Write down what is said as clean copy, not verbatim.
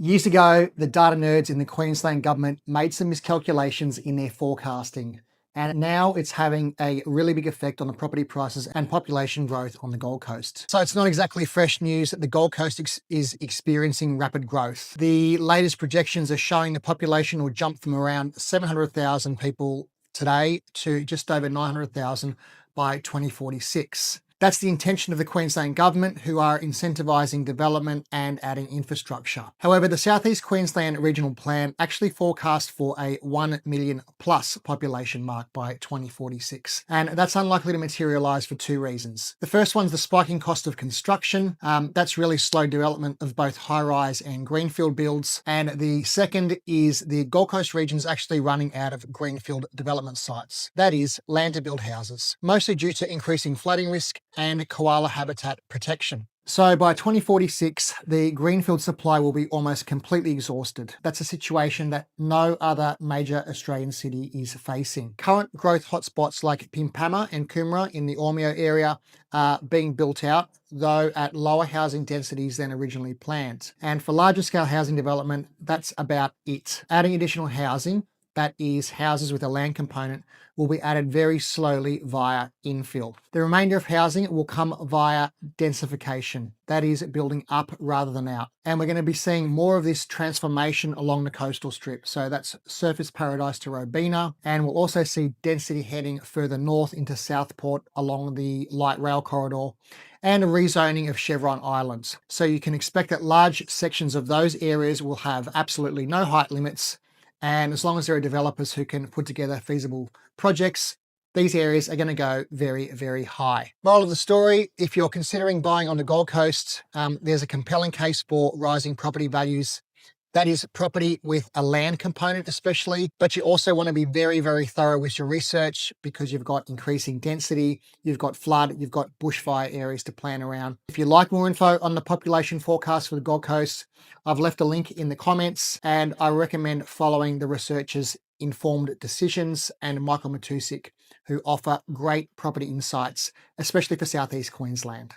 Years ago, the data nerds in the Queensland government made some miscalculations in their forecasting, and now it's having a really big effect on the property prices and population growth on the Gold Coast. So it's not exactly fresh news that the Gold Coast is experiencing rapid growth. The latest projections are showing the population will jump from around 700,000 people today to just over 900,000 by 2046. That's the intention of the Queensland government, who are incentivising development and adding infrastructure. However, the South East Queensland Regional Plan actually forecast for a 1 million plus population mark by 2046. And that's unlikely to materialise for two reasons. The first one's the spiking cost of construction. That's really slowed development of both high-rise and Greenfield builds. And the second is the Gold Coast region's actually running out of Greenfield development sites. That is, land to build houses, mostly due to increasing flooding risk and koala habitat protection. So by 2046, the Greenfield supply will be almost completely exhausted. That's a situation that no other major Australian city is facing. Current growth hotspots like Pimpama and Coomera in the Ormeo area are being built out, though at lower housing densities than originally planned. And for larger scale housing development, that's about it. Adding additional housing, that is houses with a land component, will be added very slowly via infill. The remainder of housing will come via densification, that is building up rather than out. And we're going to be seeing more of this transformation along the coastal strip. So that's Surfers Paradise to Robina, and we'll also see density heading further north into Southport along the light rail corridor, and a rezoning of Chevron Islands. So you can expect that large sections of those areas will have absolutely no height limits. And as long as there are developers who can put together feasible projects, these areas are going to go very, very high. Moral of the story, if you're considering buying on the Gold Coast, there's a compelling case for rising property values. That is property with a land component especially, but you also want to be very, very thorough with your research because you've got increasing density, you've got flood, you've got bushfire areas to plan around. If you'd like more info on the population forecast for the Gold Coast, I've left a link in the comments, and I recommend following the researchers Informed Decisions and Michael Matusik, who offer great property insights, especially for Southeast Queensland.